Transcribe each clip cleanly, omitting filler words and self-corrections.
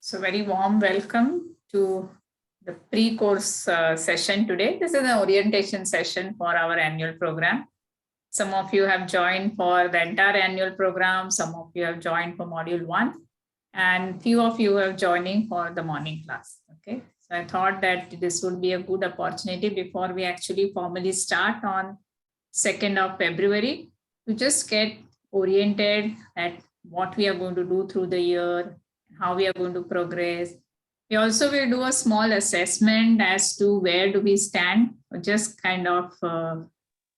So very warm welcome to the pre-course session today. This is an orientation session for our annual program. Some of you have joined for the entire annual program. Some of you have joined for module 1 and few of you are joining for the morning class. Okay, so I thought that this would be a good opportunity before we actually formally start on 2nd of February to just get oriented at what we are going to do through the year, how we are going to progress. We also will do a small assessment as to where do we stand, just kind of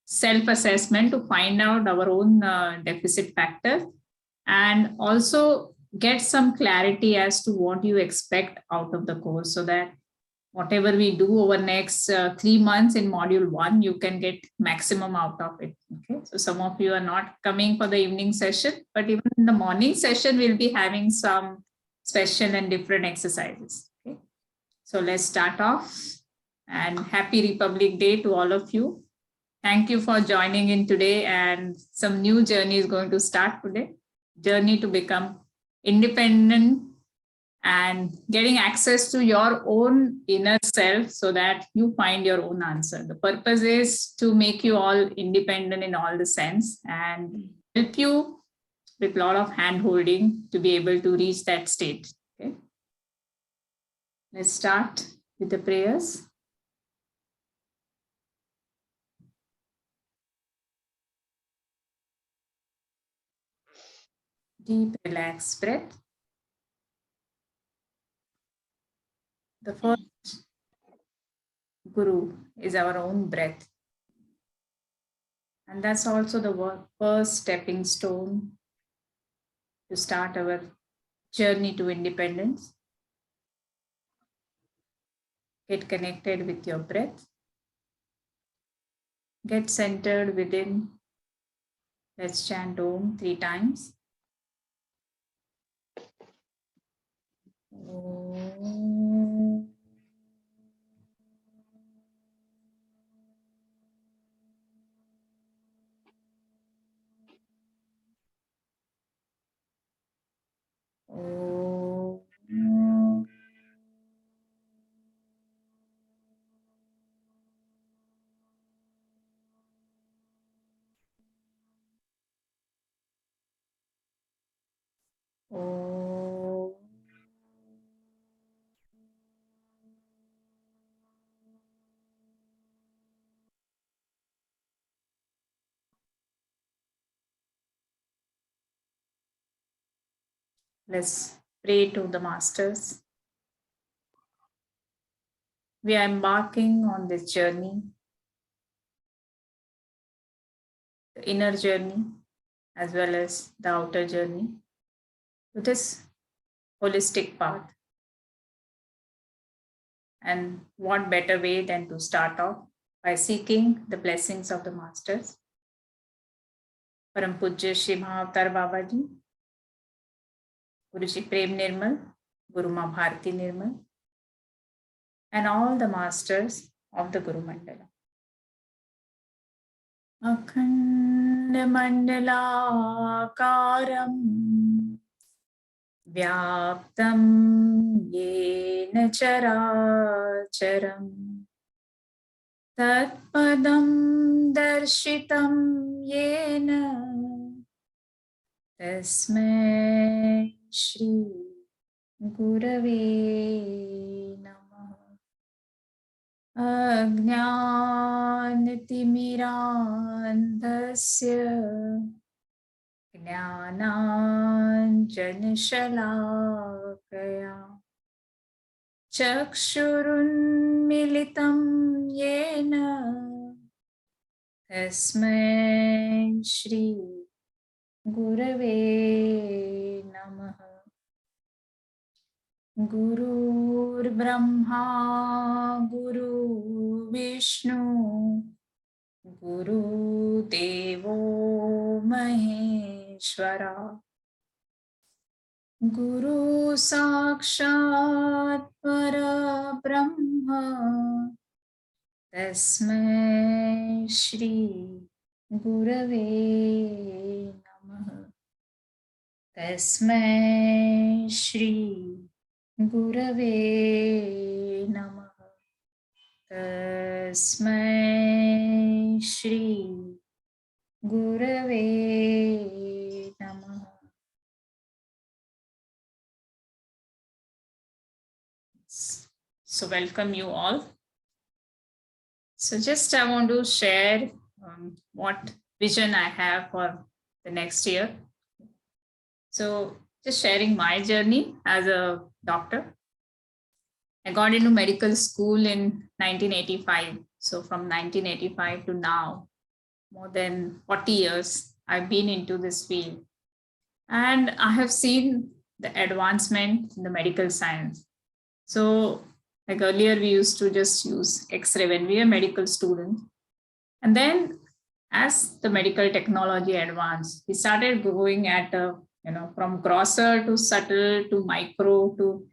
self-assessment to find out our own deficit factor, and also get some clarity as to what you expect out of the course, so that whatever we do over next 3 months in module 1, you can get maximum out of it. Okay, so some of you are not coming for the evening session, but even in the morning session, we'll be having some special and different exercises. Okay, so let's start off, and happy Republic Day to all of you. Thank you for joining in today, and some new journey is going to start today. Journey to become independent and getting access to your own inner self so that you find your own answer. The purpose is to make you all independent in all the sense and help you with a lot of hand holding to be able to reach that state. Okay, let's start with the prayers. Deep relaxed breath. The first guru is our own breath. And that's also the first stepping stone to start our journey to independence. Get connected with your breath. Get centered within. Let's chant Om 3 times. Om. Om. Om. Let's pray to the masters. We are embarking on this journey, the inner journey as well as the outer journey, to this holistic path. And what better way than to start off by seeking the blessings of the masters. Param Pujya Shri Mahavatar Babaji, Guruji Prem Nirmal, Guru Ma Bharti Nirmal, and all the masters of the Guru Mandala. Akhanda Mandalakaram Vyaptam Yena Characharam Tatpadam Darshitam Yena Tasmai Shri Gurave Namah. Ajnanatimirandhasya Jnananjanashalakaya Chakshurunmilitam Yena Tasmai Shri Gurave Namaha. Gurur Brahma Guru Vishnu Guru Devo Maheshwara Guru Sakshat Para Brahma Tasmai Shri Gurave Namaha. Tasmai Shri Gurave Namah. Tasmai Shri Gurave Namah. So welcome you all. So just I want to share what vision I have for the next year. So just sharing my journey as a doctor. I got into medical school in 1985. So from 1985 to now, more than 40 years, I've been into this field. And I have seen the advancement in the medical science. So like earlier, we used to just use X-ray when we were medical students. And then as the medical technology advanced, we started going at, from grosser to subtle to micro to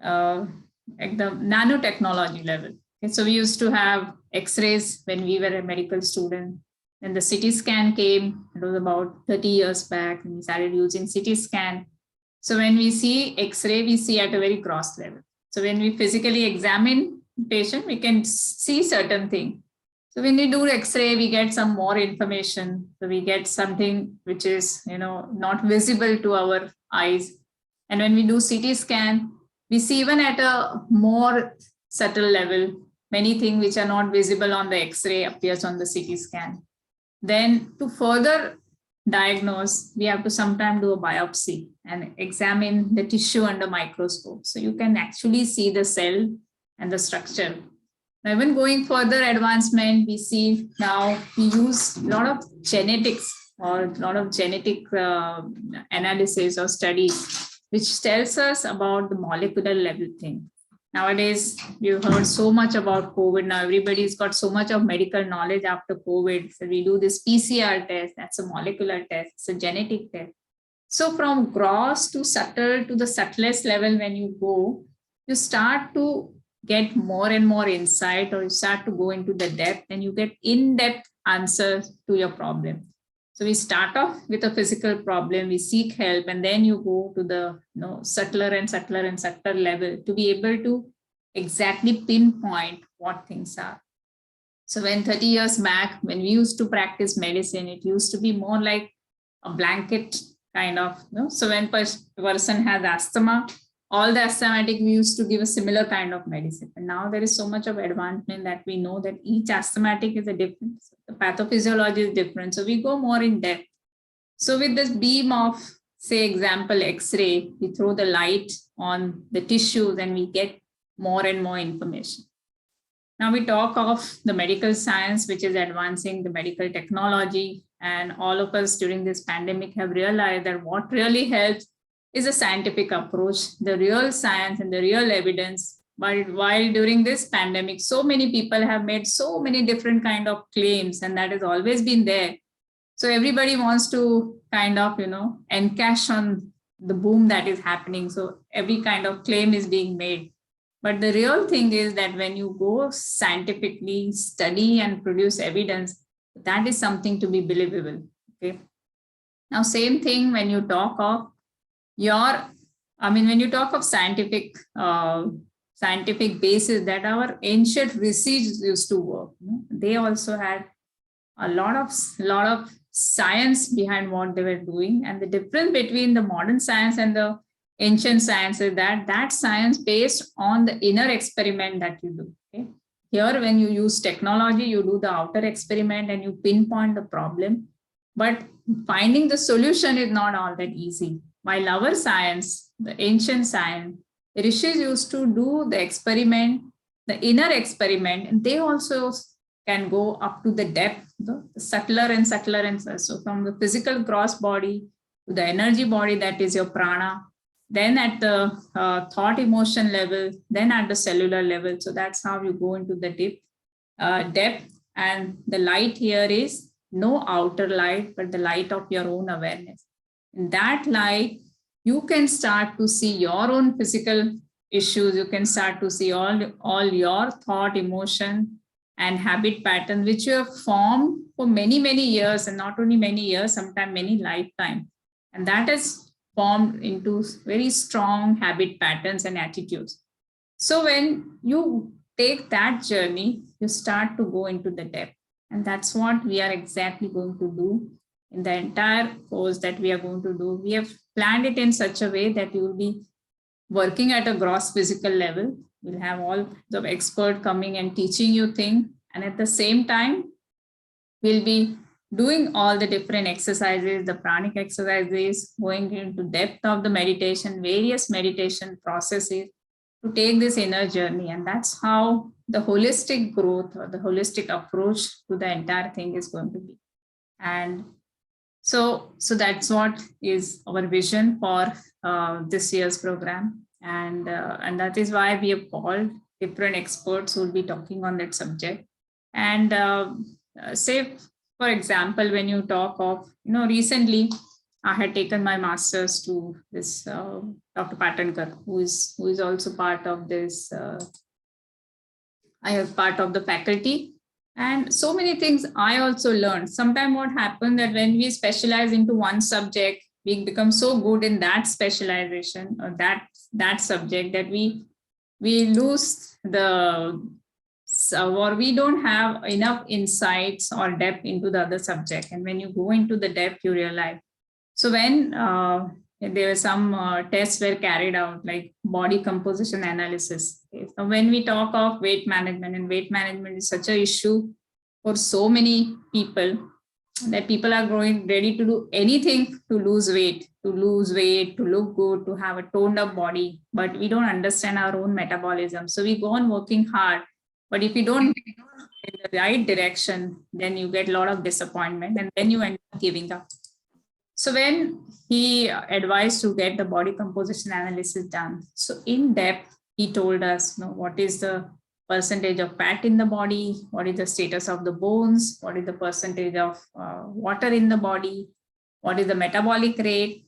at the nanotechnology level. Okay, so we used to have X-rays when we were a medical student. Then the CT scan came, it was about 30 years back, and we started using CT scan. So when we see X-ray, we see at a very gross level. So when we physically examine the patient, we can see certain things. So when we do X-ray, we get some more information. So we get something which is, not visible to our eyes. And when we do CT scan, we see even at a more subtle level, many things which are not visible on the X-ray appears on the CT scan. Then to further diagnose, we have to sometimes do a biopsy and examine the tissue under microscope. So you can actually see the cell and the structure. Now, even going further advancement, we see now we use a lot of genetics or a lot of genetic analysis or studies, which tells us about the molecular level thing. Nowadays, we've heard so much about COVID. Now everybody's got so much of medical knowledge after COVID. So we do this PCR test, that's a molecular test, it's a genetic test. So from gross to subtle to the subtlest level, when you go, you start to get more and more insight, or you start to go into the depth and you get in-depth answers to your problem. So we start off with a physical problem, we seek help, and then you go to the subtler and subtler and subtler level to be able to exactly pinpoint what things are. So when 30 years back, when we used to practice medicine, it used to be more like a blanket kind of. So when a person has asthma, all the asthmatic, we used to give a similar kind of medicine. And now there is so much of advancement that we know that each asthmatic is a different, the pathophysiology is different. So we go more in depth. So with this beam of, say, example, X-ray, we throw the light on the tissues and we get more and more information. Now we talk of the medical science, which is advancing the medical technology. And all of us during this pandemic have realized that what really helps is a scientific approach, the real science and the real evidence. But while during this pandemic, so many people have made so many different kind of claims, and that has always been there. So everybody wants to kind of, encash on the boom that is happening. So every kind of claim is being made. But the real thing is that when you go scientifically study and produce evidence, that is something to be believable. Okay. Now, same thing when you talk of when you talk of scientific basis, that our ancient rishis used to work. They also had a lot of science behind what they were doing. And the difference between the modern science and the ancient science is that science based on the inner experiment that you do. Okay? Here, when you use technology, you do the outer experiment and you pinpoint the problem. But finding the solution is not all that easy. While our science, the ancient science, the rishis used to do the experiment, the inner experiment, and they also can go up to the depth, the subtler and subtler. And so from the physical gross body to the energy body, that is your prana, then at the thought emotion level, then at the cellular level. So that's how you go into the depth. And the light here is no outer light, but the light of your own awareness. In that light, you can start to see your own physical issues. You can start to see all your thought, emotion, and habit pattern, which you have formed for many, many years, and not only many years, sometimes many lifetimes. And that is formed into very strong habit patterns and attitudes. So when you take that journey, you start to go into the depth. And that's what we are exactly going to do in the entire course that we are going to do. We have planned it in such a way that you will be working at a gross physical level. We'll have all the expert coming and teaching you things. And at the same time, we'll be doing all the different exercises, the pranic exercises, going into depth of the meditation, various meditation processes to take this inner journey. And that's how the holistic growth or the holistic approach to the entire thing is going to be. And so that's what is our vision for this year's program. And that is why we have called different experts who will be talking on that subject. And say, for example, when you talk of, recently I had taken my master's to this Dr. Patankar, who is also part of this. I have part of the faculty. And so many things I also learned. Sometimes what happens that when we specialize into one subject, we become so good in that specialization or that subject that we lose or we don't have enough insights or depth into the other subject. And when you go into the depth, you realize. So when there were some tests were carried out, like body composition analysis. Okay. So when we talk of weight management, and weight management is such an issue for so many people that people are growing ready to do anything to lose weight, to look good, to have a toned up body. But we don't understand our own metabolism. So we go on working hard. But if you don't in the right direction, then you get a lot of disappointment and then you end up giving up. So when he advised to get the body composition analysis done, so in depth, he told us, what is the percentage of fat in the body, what is the status of the bones, what is the percentage of water in the body, what is the metabolic rate.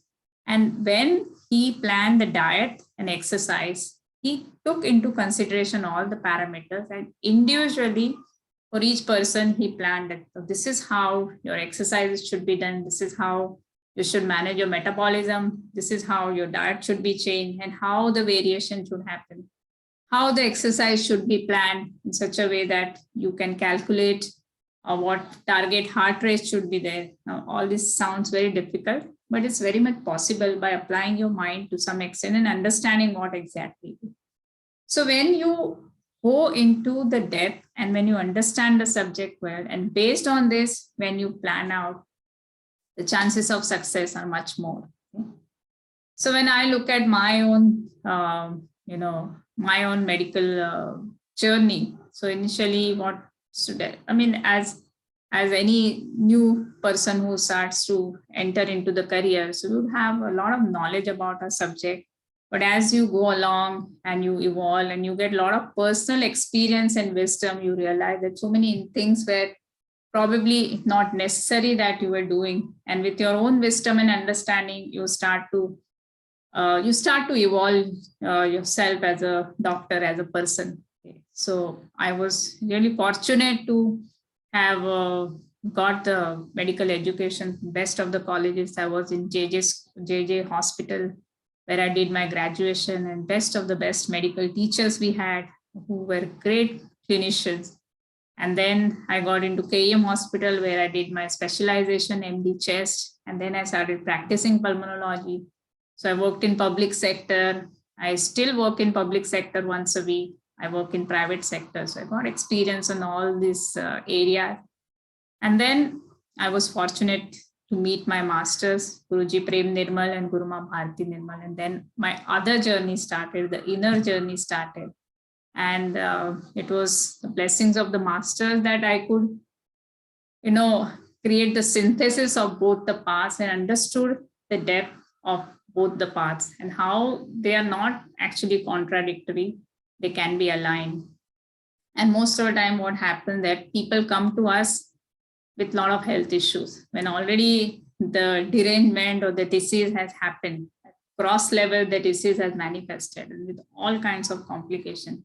And when he planned the diet and exercise, he took into consideration all the parameters, and individually for each person, he planned it. So this is how your exercises should be done. This is how you should manage your metabolism. This is how your diet should be changed and how the variation should happen. How the exercise should be planned in such a way that you can calculate what target heart rate should be there. Now, all this sounds very difficult, but it's very much possible by applying your mind to some extent and understanding what exactly. So when you go into the depth and when you understand the subject well, and based on this, when you plan out, the chances of success are much more. Okay? So when I look at my own, my own medical journey. So initially, as any new person who starts to enter into the career, so you have a lot of knowledge about a subject. But as you go along and you evolve and you get a lot of personal experience and wisdom, you realize that so many things were probably not necessary that you were doing. And with your own wisdom and understanding, you start to evolve yourself as a doctor, as a person. Okay. So I was really fortunate to have got the medical education, best of the colleges. I was in JJ Hospital, where I did my graduation, and best of the best medical teachers we had, who were great clinicians. And then I got into KEM Hospital, where I did my specialization, MD chest. And then I started practicing pulmonology. So I worked in public sector. I still work in public sector once a week. I work in private sector. So I got experience in all these areas. And then I was fortunate to meet my masters, Guruji Prem Nirmal and Guruma Bharti Nirmal. And then my other journey started, the inner journey started. And it was the blessings of the masters that I could, create the synthesis of both the paths and understood the depth of both the paths and how they are not actually contradictory. They can be aligned. And most of the time what happens that people come to us with a lot of health issues when already the derangement or the disease has happened. Cross level, the disease has manifested with all kinds of complications.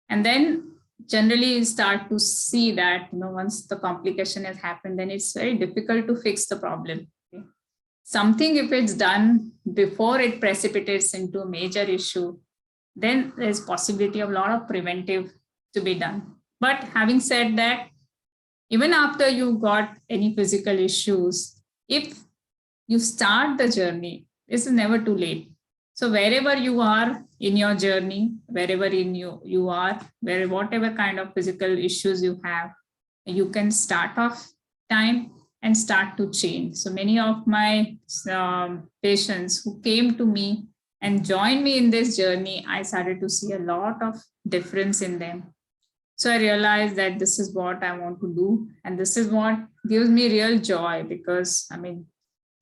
And then generally you start to see that, once the complication has happened, then it's very difficult to fix the problem. Okay? something, if it's done before it precipitates into a major issue, then there's possibility of a lot of preventive to be done. But having said that, even after you got any physical issues, if you start the journey, this is never too late. So wherever you are in your journey, wherever you are, whatever kind of physical issues you have, you can start off time and start to change. So many of my patients who came to me and joined me in this journey, I started to see a lot of difference in them. So I realized that this is what I want to do. And this is what gives me real joy, because I mean,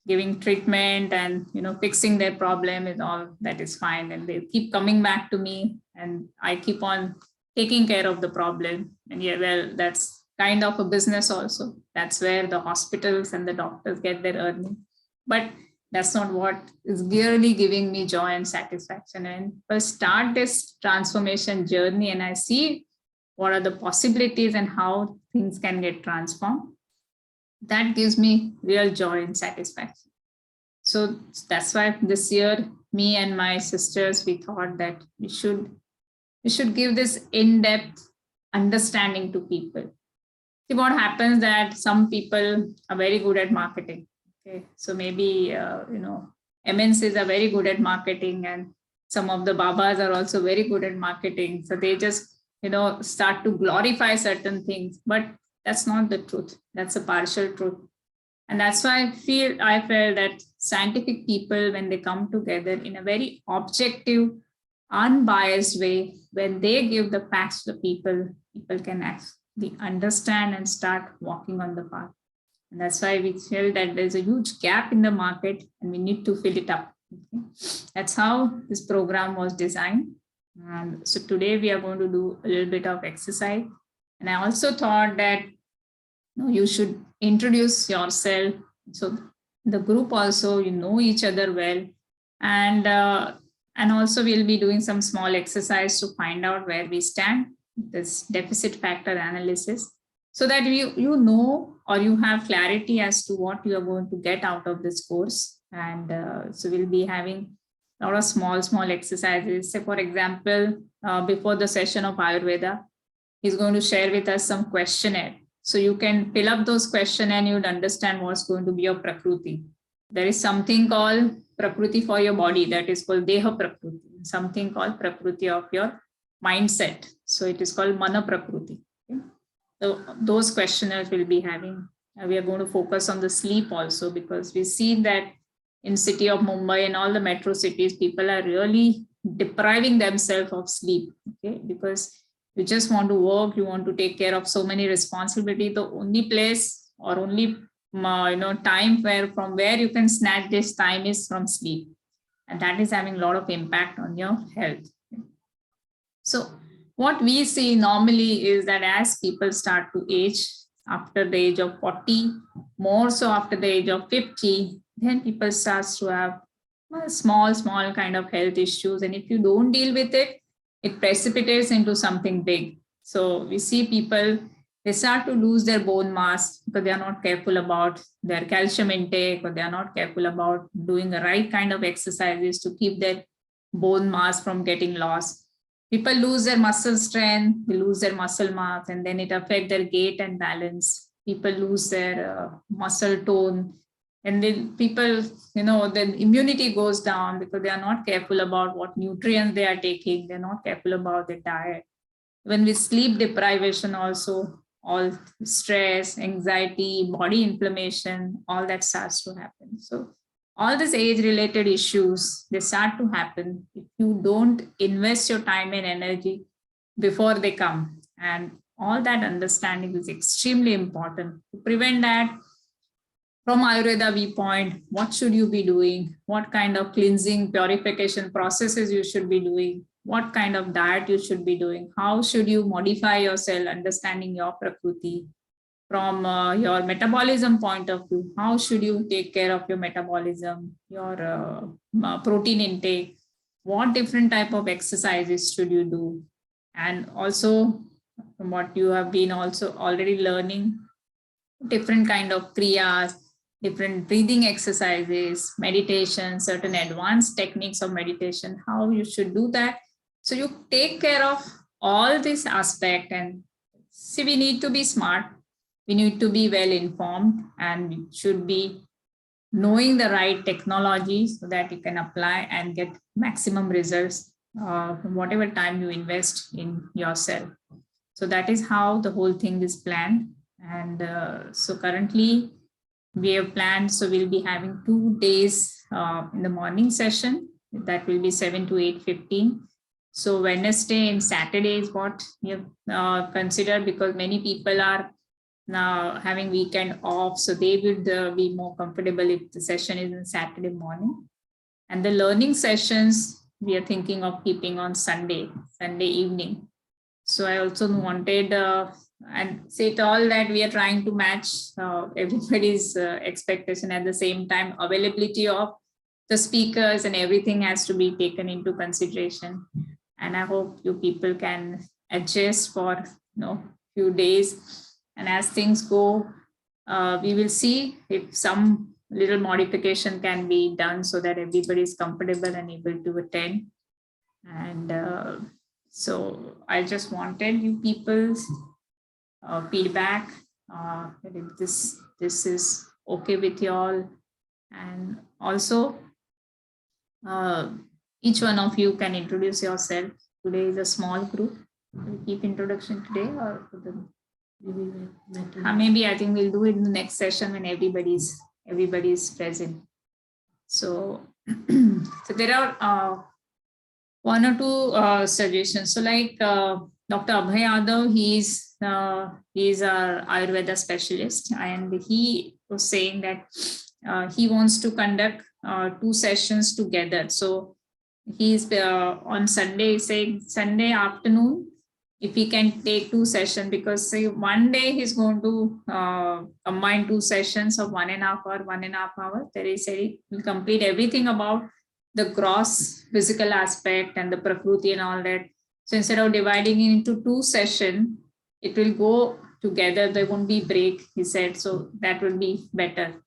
giving treatment and fixing their problem is all that is fine, and they keep coming back to me and I keep on taking care of the problem. And yeah, well, that's kind of a business also. That's where the hospitals and the doctors get their earning, but that's not what is really giving me joy and satisfaction. And first start this transformation journey and I see what are the possibilities and how things can get transformed, that gives me real joy and satisfaction. So that's why this year, me and my sisters, we thought that we should give this in-depth understanding to people. See, what happens that some people are very good at marketing. Okay, so maybe MNCs are very good at marketing, and some of the Babas are also very good at marketing. So they just start to glorify certain things, but that's not the truth. That's a partial truth. And that's why I felt that scientific people, when they come together in a very objective, unbiased way, when they give the facts to the people can actually understand and start walking on the path. And that's why we feel that there's a huge gap in the market and we need to fill it up. Okay? That's how this program was designed. And so today we are going to do a little bit of exercise. And I also thought that you should introduce yourself. So the group also, each other well. And also we'll be doing some small exercise to find out where we stand, this deficit factor analysis, so that you know, or you have clarity as to what you are going to get out of this course. And so we'll be having a lot of small exercises. Say, for example, before the session of Ayurveda, he's going to share with us some questionnaire. So you can fill up those questions and you'd understand what's going to be your Prakriti. There is something called Prakriti for your body, that is called Deha Prakriti, something called Prakriti of your mindset. So it is called Mana Prakriti. Okay? So those questionnaires will be having. We are going to focus on the sleep also, because we see that in city of Mumbai and all the metro cities, people are really depriving themselves of sleep. Okay, because you just want to work, you want to take care of so many responsibilities. The only place or only time from where you can snatch this time is from sleep, and that is having a lot of impact on your health. So what we see normally is that as people start to age, after the age of 40, more so after the age of 50, then people start to have small kind of health issues, and if you don't deal with it, it precipitates into something big. So we see people, they start to lose their bone mass because they are not careful about their calcium intake, or they are not careful about doing the right kind of exercises to keep their bone mass from getting lost. People lose their muscle strength, they lose their muscle mass, and then it affects their gait and balance. People lose their muscle tone. And then people, then immunity goes down because they are not careful about what nutrients they are taking. They're not careful about their diet. When we sleep deprivation also, all stress, anxiety, body inflammation, all that starts to happen. So all these age-related issues, they start to happen if you don't invest your time and energy before they come. And all that understanding is extremely important to prevent that. From Ayurveda viewpoint, what should you be doing? What kind of cleansing, purification processes you should be doing? What kind of diet you should be doing? How should you modify yourself, understanding your Prakriti? From your metabolism point of view, how should you take care of your metabolism, your protein intake? What different type of exercises should you do? And also, from what you have been also already learning, different kind of kriyas, different breathing exercises, meditation, certain advanced techniques of meditation, how you should do that. So you take care of all this aspect. And see, we need to be smart, we need to be well informed, and we should be knowing the right technology so that you can apply and get maximum results whatever time you invest in yourself. So that is how the whole thing is planned. And so currently we have planned, so we'll be having 2 days in the morning session, that will be 7 to 8:15. So Wednesday and Saturday is what we have considered, because many people are now having weekend off, so they would be more comfortable if the session is on Saturday morning. And the learning sessions we are thinking of keeping on Sunday evening. So I also wanted and say it all that we are trying to match everybody's expectation. At the same time, availability of the speakers and everything has to be taken into consideration. And I hope you people can adjust for few days. And as things go, we will see if some little modification can be done so that everybody is comfortable and able to attend. And so I just wanted you people's feedback, if this is okay with you all. And also each one of you can introduce yourself. Today is a small group. We'll keep introduction today, or maybe I think we'll do it in the next session when everybody's present. So so there are one or two suggestions. So like Dr. Abhay Yadav, he's our Ayurveda specialist, and he was saying that he wants to conduct 2 sessions together. So he's on Sunday, saying Sunday afternoon, if he can take 2 sessions, because say one day he's going to combine 2 sessions of 1.5 hour. There is he will complete everything about the gross physical aspect and the Prakriti and all that. So instead of dividing it into 2 sessions, it will go together. There won't be break, he said. So that will be better.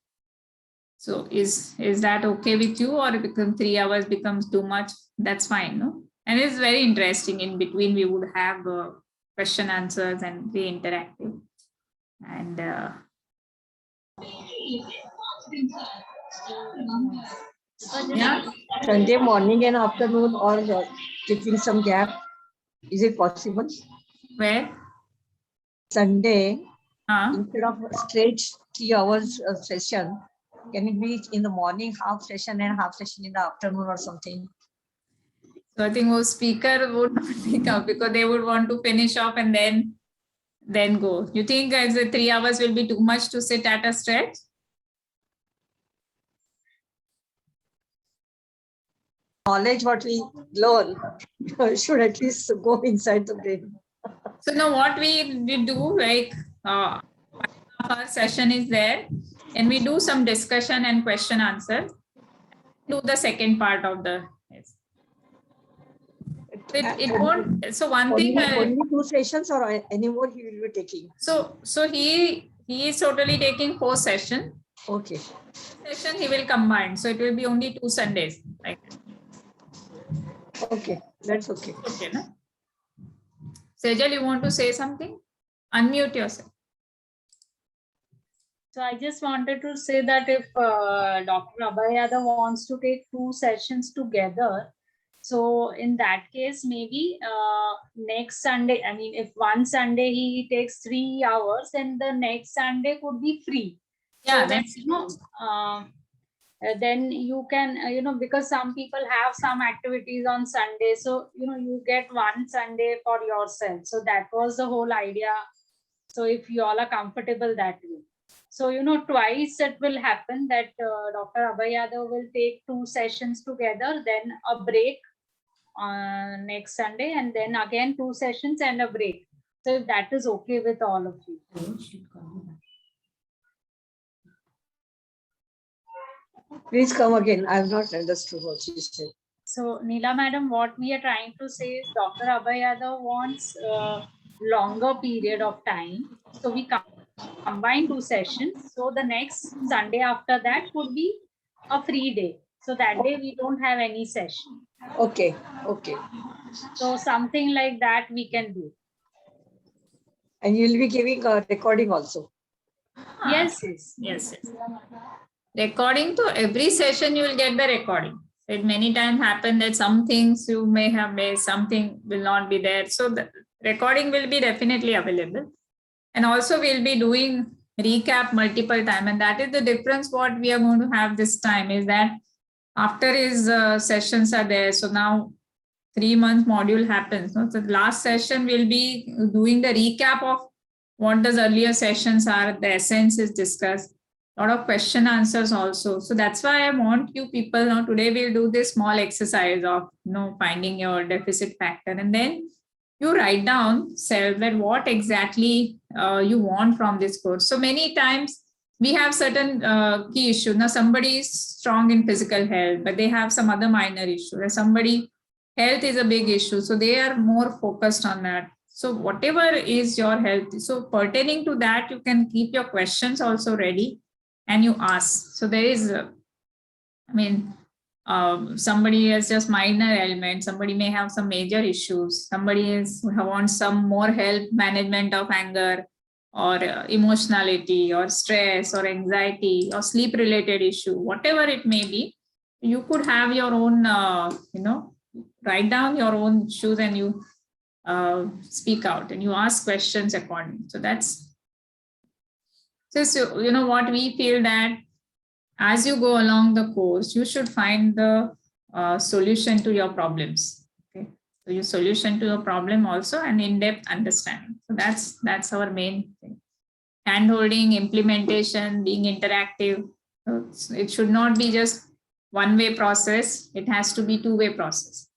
So is that okay with you, or it 3 hours becomes too much? That's fine, no? And it's very interesting. In between, we would have question answers and be interactive. And yeah, Sunday morning and afternoon, or taking some gap. Is it possible? Where? Sunday, instead of straight 3 hours session, can it be in the morning half session and half session in the afternoon or something? So I think most speaker would not pick up, because they would want to finish off and then go. You think the 3 hours will be too much to sit at a stretch? Knowledge what we learn should at least go inside the brain. So now what we do, like our session is there, and we do some discussion and question answer. Do the second part of the. It won't. So one thing. Only 2 sessions, or any more he will be taking? So he is totally taking 4 sessions. Okay. Session he will combine. So it will be only 2 Sundays. Like. Okay, that's okay. Okay, no? Sejal, you want to say something? Unmute yourself. So I just wanted to say that if Dr. Abhay Yadav wants to take 2 sessions together, so in that case, maybe next Sunday, I mean, if one Sunday he takes 3 hours, then the next Sunday could be free. Yeah, so that's, then you can, because some people have some activities on Sunday. So, you get one Sunday for yourself. So that was the whole idea. So if you all are comfortable that way. So, twice it will happen that Dr. Abhay Yadav will take 2 sessions together, then a break next Sunday, and then again 2 sessions and a break. So if that is okay with all of you. Please come again. I have not understood what you said. So, Neela madam, what we are trying to say is Dr. Abhay Yadav wants longer period of time. So we come combine 2 sessions. So the next Sunday after that would be a free day. So that day we don't have any session. Okay. So something like that we can do. And you'll be giving a recording also. Yes. Recording to every session, you will get the recording. It many times happen that some things you may have missed, something will not be there. So the recording will be definitely available. And also we'll be doing recap multiple times. And that is the difference what we are going to have this time is that after his sessions are there. So now 3-month module happens. So the last session will be doing the recap of what the earlier sessions are. The essence is discussed. A lot of question answers also. So that's why I want you people now today we'll do this small exercise of finding your deficit factor, and then you write down self that what exactly you want from this course. So many times we have certain key issues. Now somebody is strong in physical health, but they have some other minor issue. Or somebody health is a big issue, so they are more focused on that. So whatever is your health, so pertaining to that, you can keep your questions also ready and you ask. So there is, somebody has just minor ailment, somebody may have some major issues, somebody wants some more help management of anger or emotionality or stress or anxiety or sleep related issue, whatever it may be. You could have your own, write down your own issues and you speak out and you ask questions accordingly. So that's so what we feel that as you go along the course, you should find the solution to your problems. Okay, so your solution to your problem also an in-depth understanding. So that's our main thing. Hand-holding, implementation, being interactive. So it should not be just one-way process. It has to be two-way process.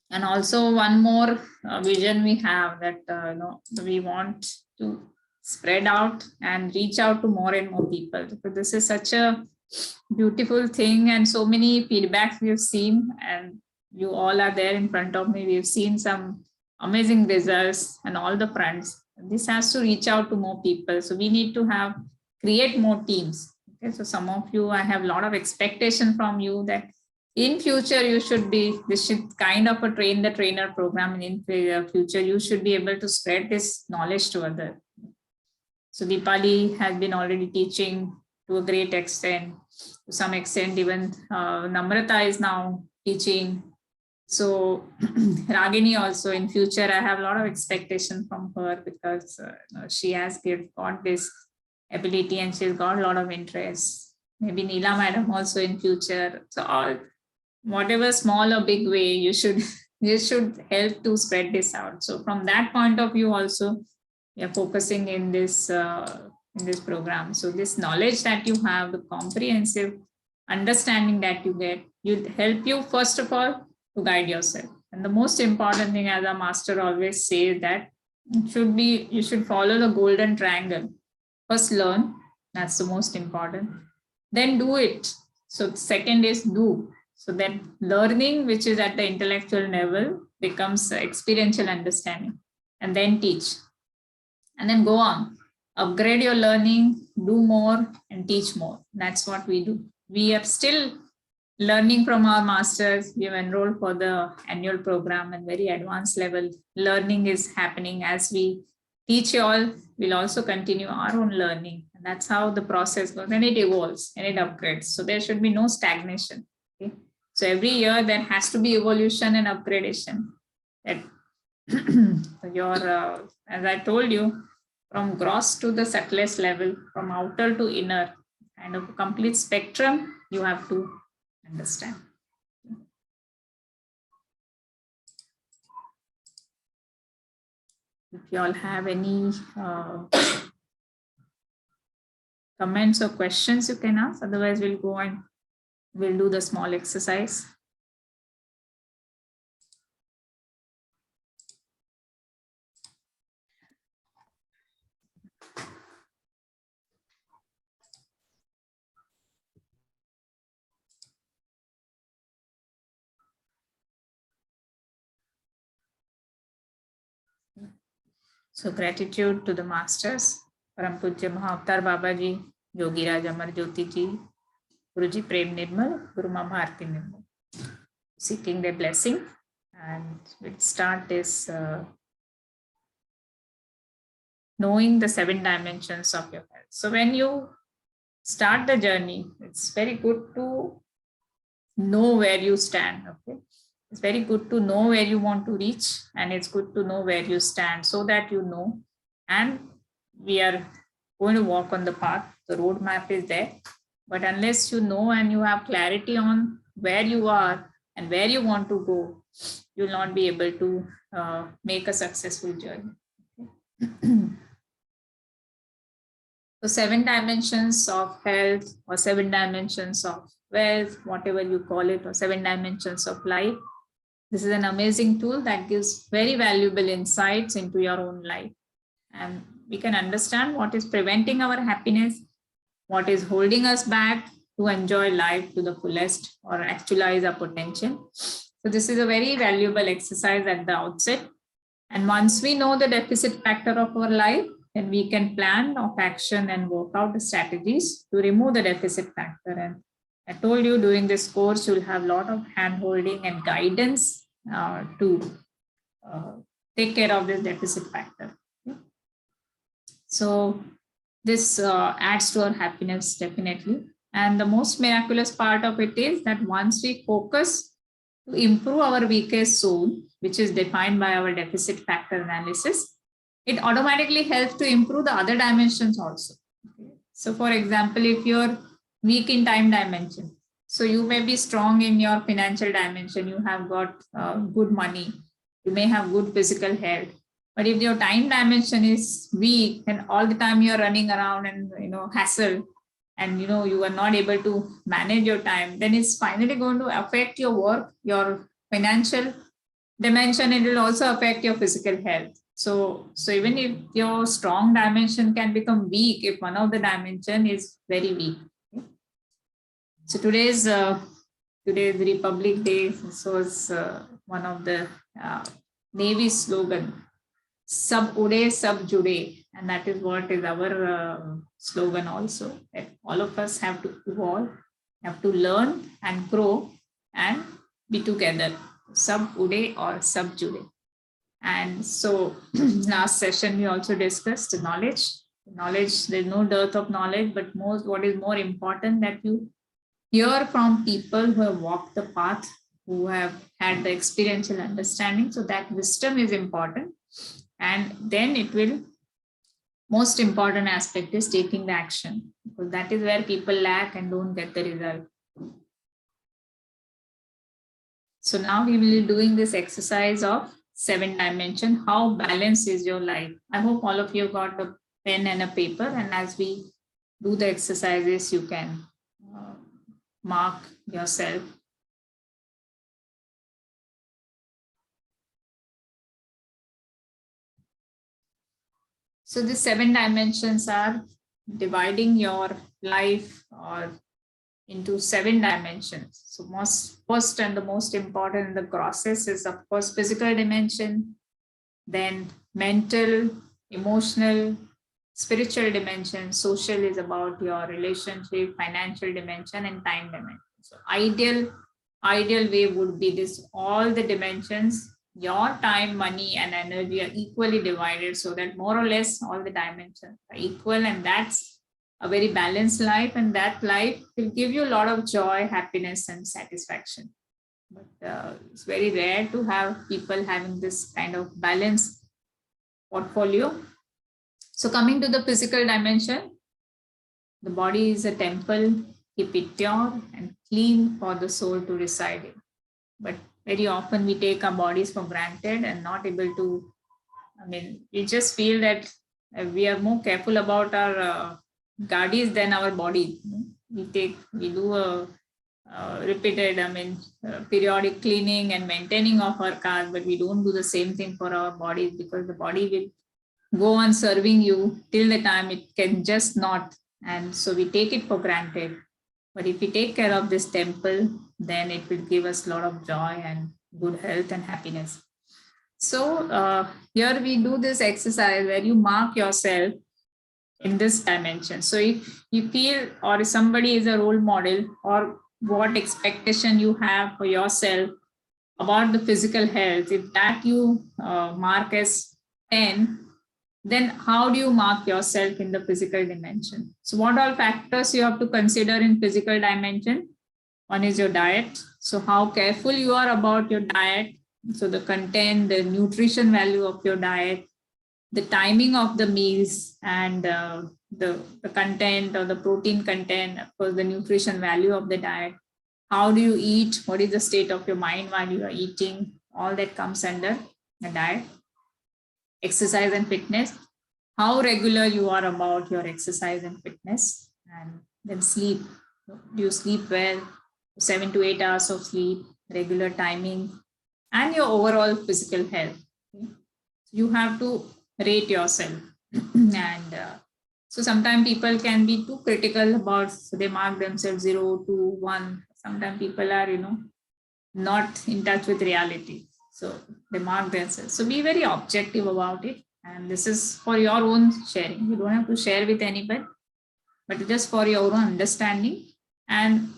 And also one more vision we have that we want to spread out and reach out to more and more people. Because this is such a beautiful thing and so many feedbacks we've seen, and you all are there in front of me. We've seen some amazing results on all the fronts. This has to reach out to more people. So we need to create more teams. Okay, so some of you, I have a lot of expectation from you that in future this should kind of a train the trainer program, and in future you should be able to spread this knowledge to others. So Deepali has been already teaching to a great extent. To some extent, even Namrata is now teaching. So Ragini also in future, I have a lot of expectation from her because she has got this ability and she's got a lot of interest. Maybe Neela madam also in future. So all, whatever small or big way, you should help to spread this out. So from that point of view also, we are focusing in this program. So this knowledge that you have, the comprehensive understanding that you get, will help you first of all to guide yourself. And the most important thing, as our master always says, that you should follow the golden triangle. First learn, that's the most important. Then do it. So second is do. So then learning, which is at the intellectual level, becomes experiential understanding, and then teach. And then go on, upgrade your learning, do more and teach more. That's what we do. We are still learning from our masters. We have enrolled for the annual program and very advanced level learning is happening. As we teach you all, we'll also continue our own learning. And that's how the process goes, and it evolves and it upgrades. So there should be no stagnation. Okay? So every year there has to be evolution and upgradation. That your, as I told you, from gross to the subtlest level, from outer to inner, kind of a complete spectrum you have to understand. If you all have any comments or questions, you can ask. Otherwise, we'll go and we'll do the small exercise. So gratitude to the masters, Param Pujya Mahavatar Babaji, Yogi Raj Amar Jyoti Ji, Guruji Prem Nirmal, Guru Ma Bharti Nirmal. Seeking their blessing, and we'll start this knowing the 7 dimensions of your health. So when you start the journey, it's very good to know where you stand. Okay, it's very good to know where you want to reach, and it's good to know where you stand so that you know. And we are going to walk on the path. The roadmap is there, but unless you know and you have clarity on where you are and where you want to go, you'll not be able to make a successful journey. Okay. So 7 dimensions of health, or 7 dimensions of wealth, whatever you call it, or 7 dimensions of life. This is an amazing tool that gives very valuable insights into your own life. And we can understand what is preventing our happiness, what is holding us back to enjoy life to the fullest or actualize our potential. So this is a very valuable exercise at the outset. And once we know the deficit factor of our life, then we can plan of action and work out the strategies to remove the deficit factor. And I told you during this course, you'll have a lot of hand-holding and guidance to take care of this deficit factor. Okay. So this adds to our happiness, definitely. And the most miraculous part of it is that once we focus to improve our weakest zone, which is defined by our deficit factor analysis, it automatically helps to improve the other dimensions also. Okay. So for example, if you're weak in time dimension, so you may be strong in your financial dimension, you have got good money, you may have good physical health, but if your time dimension is weak and all the time you're running around and hassle, and you are not able to manage your time, then it's finally going to affect your work, your financial dimension. It will also affect your physical health. So even if your strong dimension can become weak if one of the dimension is very weak. Okay? So today's Republic Day. This was one of the Navy slogan, "Sab ude, sab jude," and that is what is our slogan also. That all of us have to evolve, have to learn and grow and be together. Sab ude or sab jude. And so last session we also discussed knowledge. Knowledge, there's no dearth of knowledge, but what is more important, that you hear from people who have walked the path, who have had the experiential understanding. So that wisdom is important. And then it will, most important aspect is taking the action, because that is where people lack and don't get the result. So now we will be doing this exercise of 7 dimension. How balanced is your life? I hope all of you got a pen and a paper, and as we do the exercises, you can mark yourself. So the 7 dimensions are dividing your life into 7 dimensions. So first and the most important in the process is, of course, physical dimension, then mental, emotional, spiritual dimension. Social is about your relationship, financial dimension, and time dimension. So ideal way would be this: all the dimensions, your time, money, and energy are equally divided, so that more or less all the dimensions are equal, and that's a very balanced life, and that life will give you a lot of joy, happiness, and satisfaction. But it's very rare to have people having this kind of balanced portfolio. So coming to the physical dimension, the body is a temple. Keep it pure and clean for the soul to reside in. But very often we take our bodies for granted and not able to, we just feel that we are more careful about our gadis than our body. We do a repeated, periodic cleaning and maintaining of our cars, but we don't do the same thing for our bodies, because the body will go on serving you till the time it can just not. And so we take it for granted. But if we take care of this temple, then it will give us a lot of joy and good health and happiness. So here we do this exercise where you mark yourself in this dimension. So if you feel, or if somebody is a role model, or what expectation you have for yourself about the physical health, if that you mark as 10, then how do you mark yourself in the physical dimension? So what all factors you have to consider in physical dimension? One is your diet. So how careful you are about your diet. So the content, the nutrition value of your diet, the timing of the meals, and the content or the protein content, of course, the nutrition value of the diet. How do you eat? What is the state of your mind while you are eating? All that comes under the diet. Exercise and fitness. How regular you are about your exercise and fitness. And then sleep. Do you sleep well? 7 to 8 hours of sleep, regular timing, and your overall physical health. Okay? You have to rate yourself. And so sometimes people can be too critical about, so they mark themselves 0 to 1. Sometimes people are, not in touch with reality. So they mark themselves. So be very objective about it. And this is for your own sharing. You don't have to share with anybody, but just for your own understanding and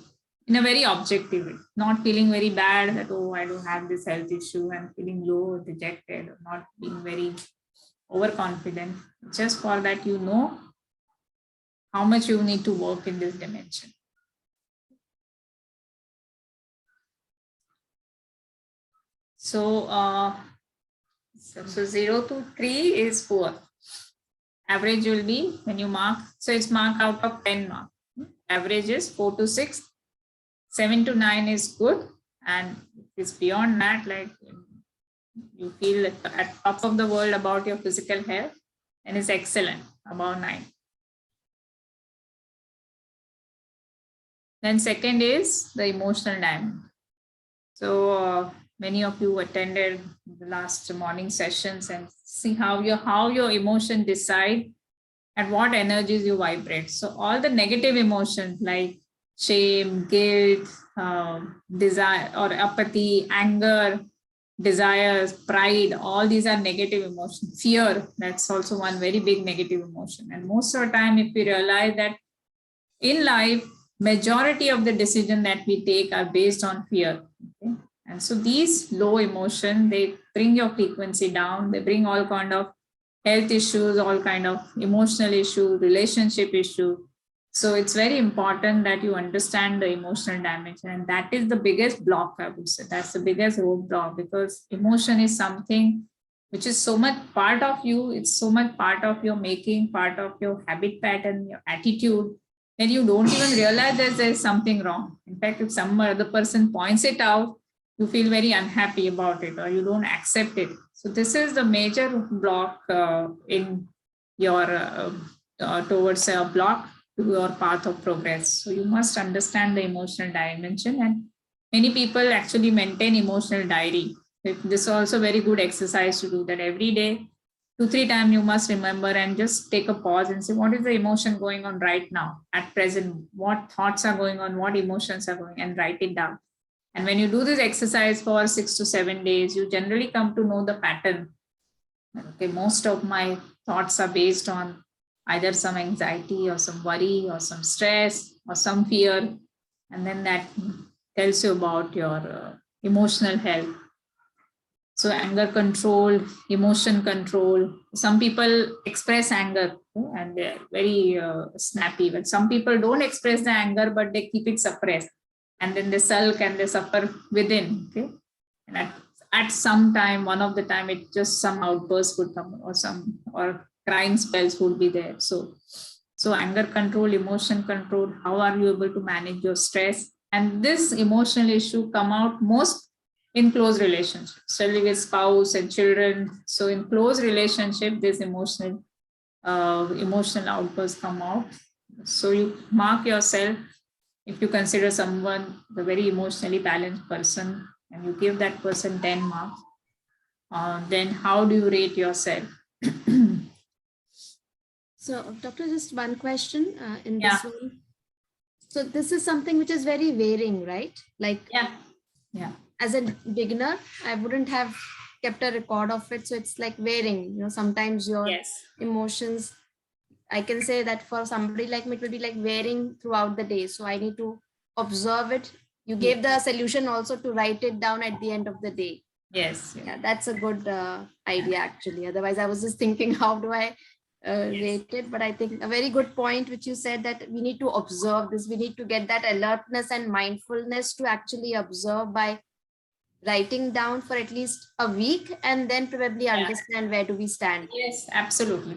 in a very objective way, not feeling very bad that, oh, I don't have this health issue, and feeling low or dejected, or not being very overconfident, just for that, how much you need to work in this dimension. So, so 0 to 3 is poor. Average will be when you mark, so it's marked out of 10 marks. Average is 4 to 6. 7 to 9 is good, and it's beyond that, like you feel at top of the world about your physical health, and it's excellent, about 9. Then second is the emotional diamond. So many of you attended the last morning sessions and see how your emotion decide and what energies you vibrate. So all the negative emotions like shame, guilt, desire or apathy, anger, desires, pride, all these are negative emotions. Fear, that's also one very big negative emotion. And most of the time, if we realize that in life, majority of the decisions that we take are based on fear. Okay? And so these low emotions, they bring your frequency down. They bring all kind of health issues, all kind of emotional issues, relationship issues. So it's very important that you understand the emotional dimension. And that is the biggest block, I would say. That's the biggest roadblock, because emotion is something which is so much part of you. It's so much part of your making, part of your habit pattern, your attitude, and you don't even realize that there's something wrong. In fact, if some other person points it out, you feel very unhappy about it, or you don't accept it. So this is the major block in your towards a block to your path of progress. So you must understand the emotional dimension, and many people actually maintain emotional diary. This is also very good exercise to do that every day. 2-3 times you must remember and just take a pause and say, what is the emotion going on right now at present? What thoughts are going on? What emotions are going, and write it down. And when you do this exercise for 6 to 7 days, you generally come to know the pattern. Okay, most of my thoughts are based on either some anxiety or some worry or some stress or some fear. And then that tells you about your emotional health. So anger control, emotion control. Some people express anger and they're very snappy, but some people don't express the anger, but they keep it suppressed. And then they sulk and they suffer within. Okay. And at some time, one of the time, it just some outbursts would come, or crying spells would be there. So anger control, emotion control, how are you able to manage your stress? And this emotional issue come out most in close relationships, especially with spouse and children. So in close relationship, this emotional outbursts come out. So you mark yourself. If you consider someone the very emotionally balanced person, and you give that person 10 marks, then how do you rate yourself? So, doctor, just one question in this one. So this is something which is very varying, right? Like, yeah. As a beginner, I wouldn't have kept a record of it. So it's like wearing, sometimes your emotions, I can say that for somebody like me, it will be like wearing throughout the day. So I need to observe it. You gave the solution also to write it down at the end of the day. Yes. Yeah, that's a good idea actually. Otherwise, I was just thinking, how do I rate it? But I think a very good point, which you said, that we need to observe this. We need to get that alertness and mindfulness to actually observe by writing down for at least a week, and then probably understand where do we stand. Yes, absolutely.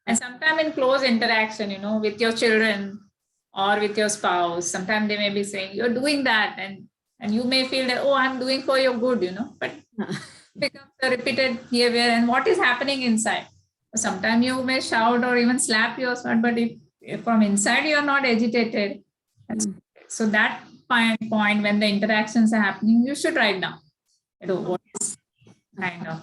And sometimes in close interaction, with your children or with your spouse, sometimes they may be saying, you're doing that. And you may feel that, oh, I'm doing for your good, but becomes a repeated behavior. And what is happening inside? Sometimes you may shout or even slap your son, but if from inside you're not agitated. So that point when the interactions are happening, you should write down. What is kind of.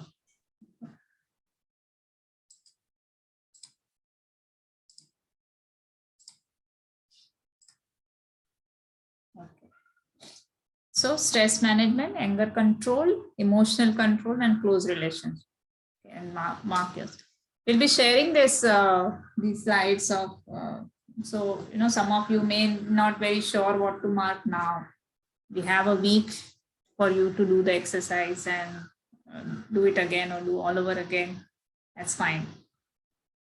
So stress management, anger control, emotional control, and close relations. And mark yours. We'll be sharing these slides of. So some of you may not very sure what to mark now. We have a week for you to do the exercise and do it again or do all over again. That's fine.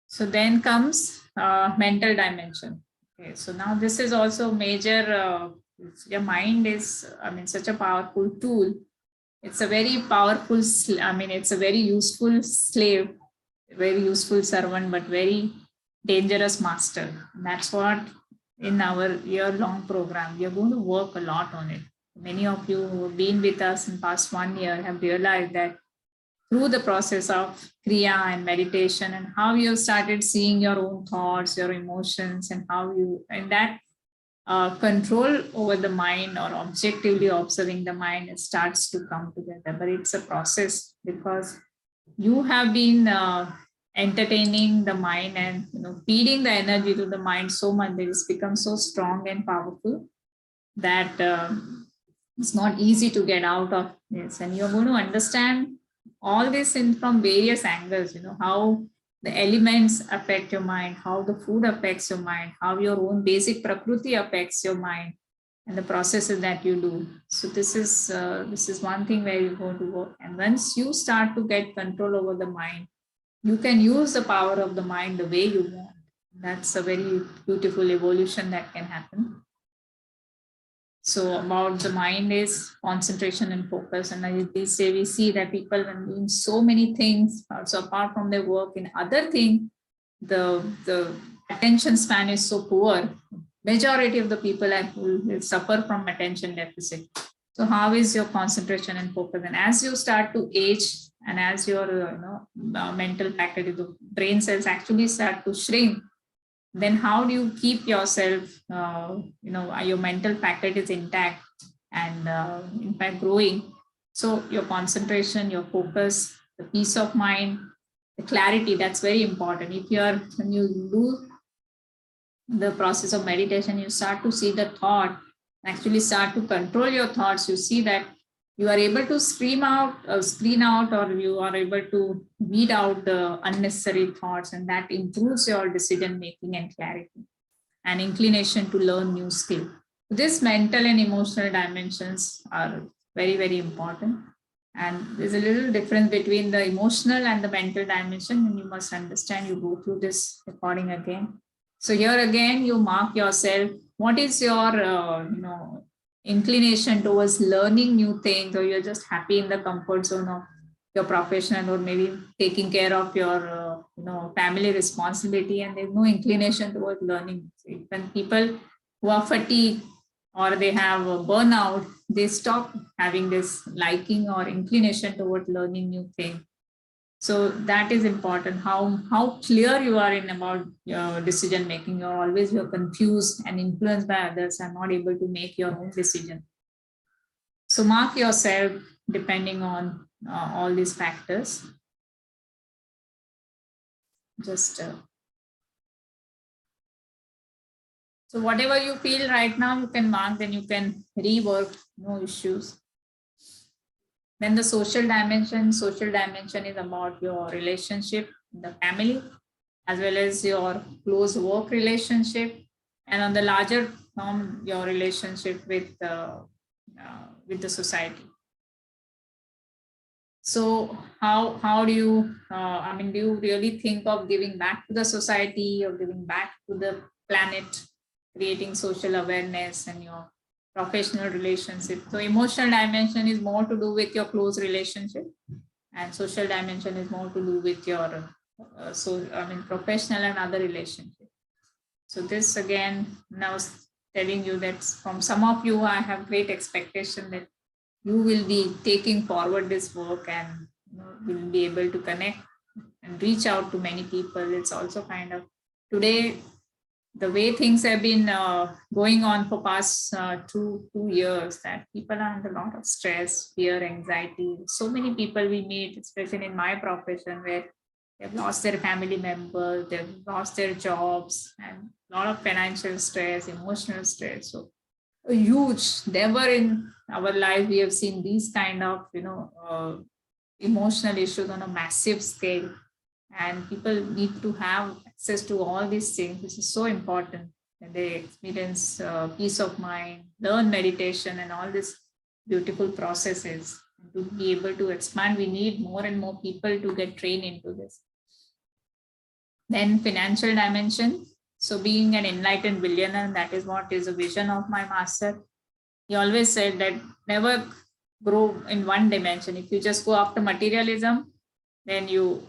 So then comes mental dimension. Okay, so now this is also major. Your mind is, such a powerful tool. It's a very powerful, it's a very useful slave, very useful servant, but very dangerous master. And that's what in our year-long program, we are going to work a lot on it. Many of you who have been with us in past 1 year have realized that through the process of Kriya and meditation and how you started seeing your own thoughts, your emotions, and how you, and that control over the mind or objectively observing the mind, it starts to come together. But it's a process because you have been entertaining the mind and feeding the energy to the mind so much that it's become so strong and powerful that it's not easy to get out of this. And you're going to understand all this from various angles, how the elements affect your mind, how the food affects your mind, how your own basic prakriti affects your mind, and the processes that you do. So this is one thing where you're going to work. And once you start to get control over the mind, you can use the power of the mind the way you want. That's a very beautiful evolution that can happen. So about the mind is concentration and focus. And we see that people when doing so many things, also apart from their work in other things, the attention span is so poor. Majority of the people will suffer from attention deficit. So how is your concentration and focus? And as you start to age and as your mental faculty, the brain cells actually start to shrink, then how do you keep yourself, your mental faculties intact and in fact growing? So your concentration, your focus, the peace of mind, the clarity, that's very important. When you do the process of meditation, you start to see the thought, actually start to control your thoughts. You see that you are able to screen out, or you are able to weed out the unnecessary thoughts, and that improves your decision making and clarity and inclination to learn new skill. This mental and emotional dimensions are very, very important. And there's a little difference between the emotional and the mental dimension, and you must understand. You go through this recording again. So here again, you mark yourself. What is your, inclination towards learning new things, or you're just happy in the comfort zone of your profession, or maybe taking care of your, family responsibility, and there's no inclination towards learning. When people who are fatigued or they have a burnout, they stop having this liking or inclination towards learning new things. So that is important, how clear you are in about your decision making. You're confused and influenced by others and not able to make your own decision. So mark yourself depending on all these factors. So whatever you feel right now, you can mark, then you can rework, no issues. Then the social dimension is about your relationship in the family, as well as your close work relationship, and on the larger term, your relationship with the society. So how do you, do you really think of giving back to the society or giving back to the planet, creating social awareness and your professional relationship? So emotional dimension is more to do with your close relationship, and social dimension is more to do with your professional and other relationship. So this again, I was telling you that from some of you, I have great expectation that you will be taking forward this work and will be able to connect and reach out to many people. It's also kind of today, the way things have been going on for past 2 years, that people are under a lot of stress, fear, anxiety. So many people we meet, especially in my profession, where they've lost their family members, they've lost their jobs, and a lot of financial stress, emotional stress. So a huge, never in our life we have seen these kind of emotional issues on a massive scale, and people need to have access to all these things, which is so important. And they experience peace of mind, learn meditation, and all these beautiful processes. To be able to expand, we need more and more people to get trained into this. Then financial dimension. So being an enlightened billionaire, that is what is a vision of my master. He always said that never grow in one dimension. If you just go after materialism, then you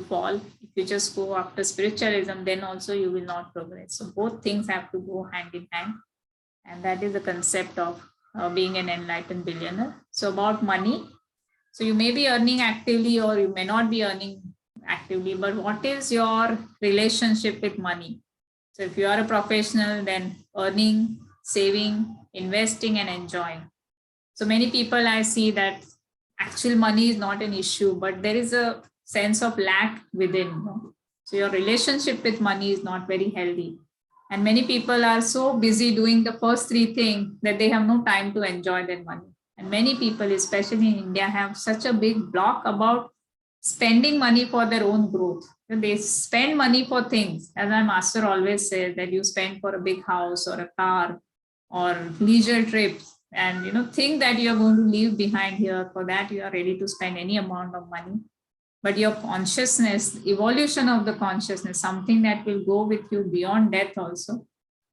fall. If you just go after spiritualism, then also you will not progress. So both things have to go hand in hand. And that is the concept of being an enlightened billionaire. So about money. So you may be earning actively or you may not be earning actively, but what is your relationship with money? So if you are a professional, then earning, saving, investing, and enjoying. So many people I see that actual money is not an issue, but there is a sense of lack within. So your relationship with money is not very healthy. And many people are so busy doing the first three things that they have no time to enjoy their money. And many people, especially in India, have such a big block about spending money for their own growth. They spend money for things. As my master always says, that you spend for a big house or a car or leisure trips, and think that you're going to leave behind here. For that, you are ready to spend any amount of money. But your consciousness, evolution of the consciousness, something that will go with you beyond death also,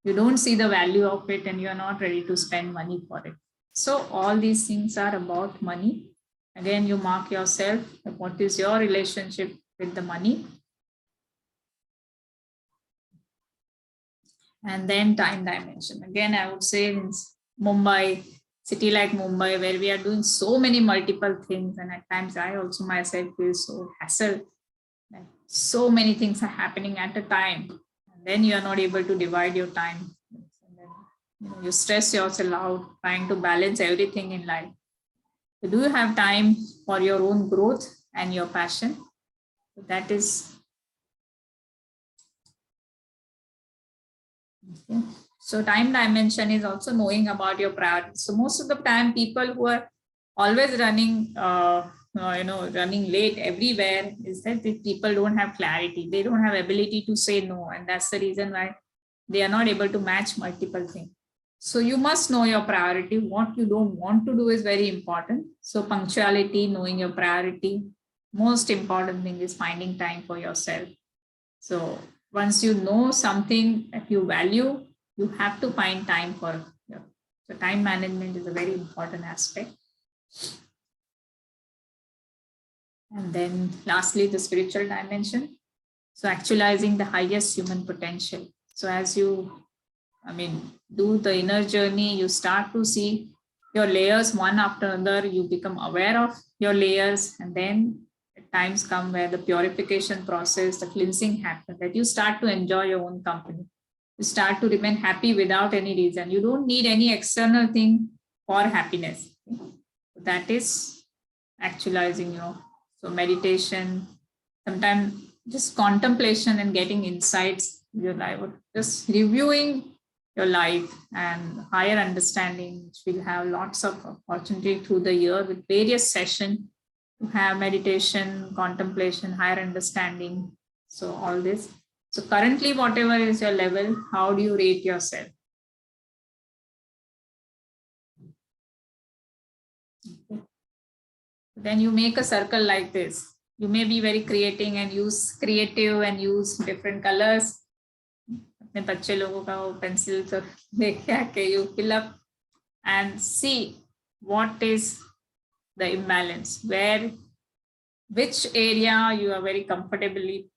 you don't see the value of it and you're not ready to spend money for it. So all these things are about money. Again, you mark yourself, what is your relationship with the money? And then time dimension. Again, I would say in Mumbai, city like Mumbai, where we are doing so many multiple things, and at times I also myself feel so hassled. Like so many things are happening at a time, and then you are not able to divide your time. And then, you stress yourself out trying to balance everything in life. So do you have time for your own growth and your passion? So that is. Okay. So time dimension is also knowing about your priorities. So most of the time, people who are always running, running late everywhere, is that people don't have clarity. They don't have ability to say no, and that's the reason why they are not able to match multiple things. So you must know your priority. What you don't want to do is very important. So punctuality, knowing your priority. Most important thing is finding time for yourself. So once you know something that you value, you have to find time for it. So time management is a very important aspect. And then lastly, the spiritual dimension. So actualizing the highest human potential. So as you, do the inner journey, you start to see your layers one after another. You become aware of your layers, and then times come where the purification process, the cleansing happens, that you start to enjoy your own company. You start to remain happy without any reason. You don't need any external thing for happiness. That is actualizing, So meditation, sometimes just contemplation and getting insights in your life, just reviewing your life and higher understanding, which will have lots of opportunity through the year with various sessions to have meditation, contemplation, higher understanding. So all this. So currently, whatever is your level, how do you rate yourself? Okay. Then you make a circle like this. You may be very creating and use creative and use different colors. अपने बच्चे लोगों का वो pencil तो देख के आके you fill up and see what is the imbalance, where, which area you are very comfortably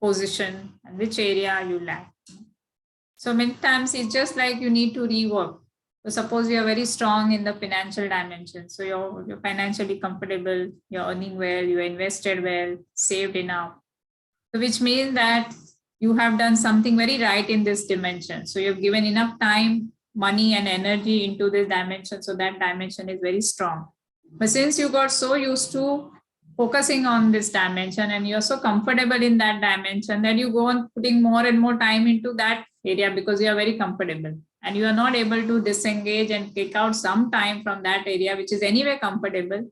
positioned and which area you lack. So many times it's just like you need to rework. So suppose you are very strong in the financial dimension. So you're financially comfortable, you're earning well, you're invested well, saved enough. So which means that you have done something very right in this dimension. So you've given enough time, money and energy into this dimension. So that dimension is very strong. But since you got so used to focusing on this dimension and you're so comfortable in that dimension that you go on putting more and more time into that area because you are very comfortable and you are not able to disengage and take out some time from that area, which is anyway comfortable,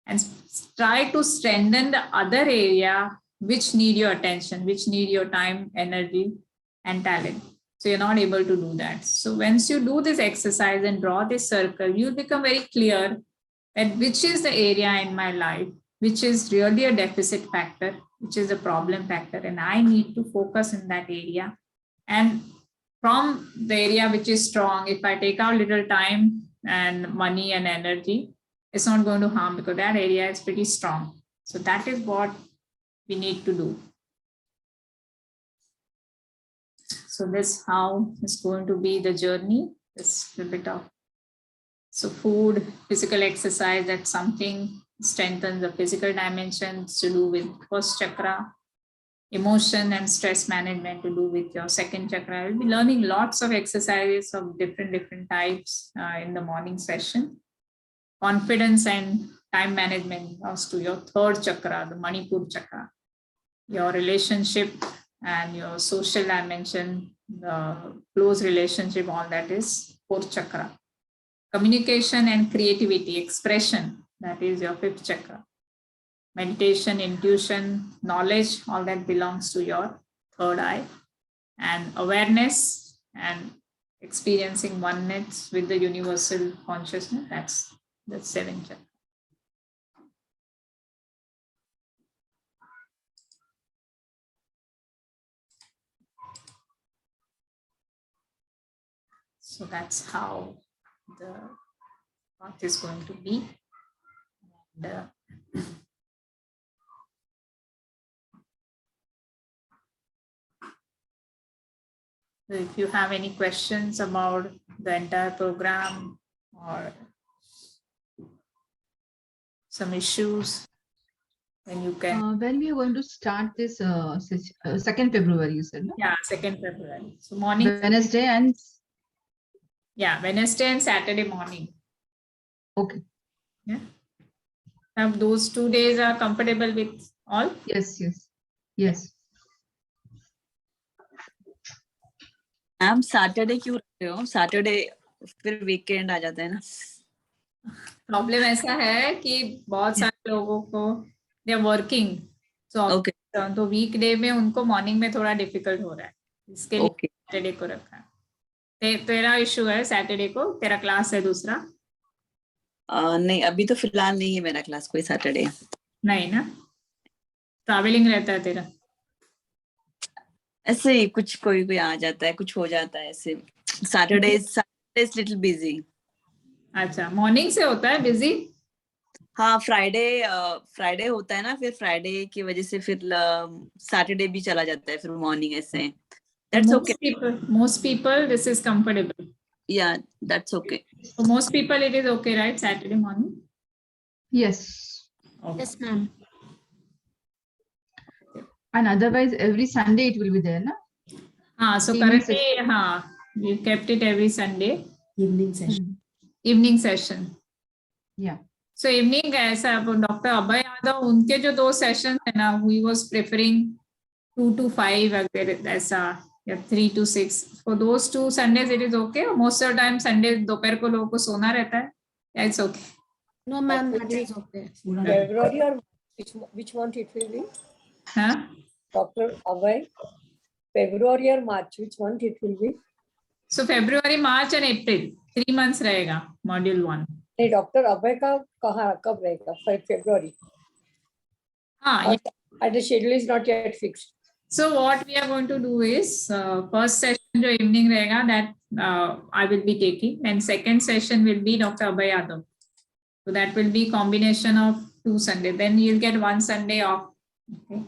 and try to strengthen the other area which need your attention, which need your time, energy, and talent. So you're not able to do that. So once you do this exercise and draw this circle, you'll become very clear that which is the area in my life, which is really a deficit factor, which is a problem factor, and I need to focus in that area. And from the area which is strong, if I take out little time and money and energy, it's not going to harm because that area is pretty strong. So that is what we need to do. So this how is going to be the journey. This little bit of, so food, physical exercise, that's something strengthens the physical dimensions to do with first chakra. Emotion and stress management to do with your second chakra. You'll be learning lots of exercises of different types in the morning session. Confidence and time management goes to your third chakra, the Manipur chakra. Your relationship and your social dimension, the close relationship, all that is fourth chakra. Communication and creativity, expression, that is your fifth chakra. Meditation, intuition, knowledge, all that belongs to your third eye. And awareness and experiencing oneness with the universal consciousness, that's the seventh chakra. So that's how the path is going to be. And, so if you have any questions about the entire program or some issues, then you can. When we are going to start this 2nd February, you said, no? Yeah, 2nd February. So morning. Wednesday and. Yeah, Wednesday and Saturday morning. Okay. Yeah. Have those 2 days are comfortable with all? Yes, yes, yes. Ma'am Saturday क्यों रखते हो? Saturday फिर weekend आ जाता है ना. Problem ऐसा है कि बहुत सारे लोगों को दे आर वर्किंग, तो वीकडे में उनको मॉर्निंग में थोड़ा डिफिकल्ट हो रहा है, इसके लिए सैटरडे को रखा है. तेरा इशू है सैटरडे को? तेरा क्लास है दूसरा? नहीं, अभी तो फिलहाल नहीं है मेरा क्लास कोई सैटरडे. नहीं ना, ट्रैवलिंग रहता है तेरा? ऐसे ही कुछ कोई आ जाता है, कुछ हो जाता है ऐसे. Saturday is little busy. अच्छा, मॉर्निंग से होता है बिजी? हाँ, फ्राइडे होता है ना, फिर फ्राइडे की वजह से फिर सैटरडे भी चला जाता है फिर मॉर्निंग ऐसे. That's okay. Most people this is comfortable. Yeah, that's okay. For most people it is okay, right? Saturday morning? Yes. Okay. Yes, ma'am. And otherwise every Sunday it will be there, no? So currently, we kept it every Sunday. Evening session. Evening session. Yeah. So evening ऐसा doctor अभय यादव उनके जो 2 session है ना, he was preferring 2 to 5 अगर ऐसा Yeah, 3 to 6. For those 2 Sundays, it is okay. Most of the time, Sundays, दोपहर को लोगों को सोना रहता है. Yeah, it's okay. No, ma'am, that is okay. February or which month it will be? Huh? Dr. Abhay, February or March, which month it will be? So February, March and April, 3 months रहेगा module 1. नहीं, Dr. Abhay का कब रहेगा? February. हाँ. The schedule is not yet fixed. So what we are going to do is first session जो evening रहेगा that I will be taking, and second session will be Dr. Abhay Yadav. So that will be combination of 2 Sundays. Then you'll get 1 Sunday off. Okay.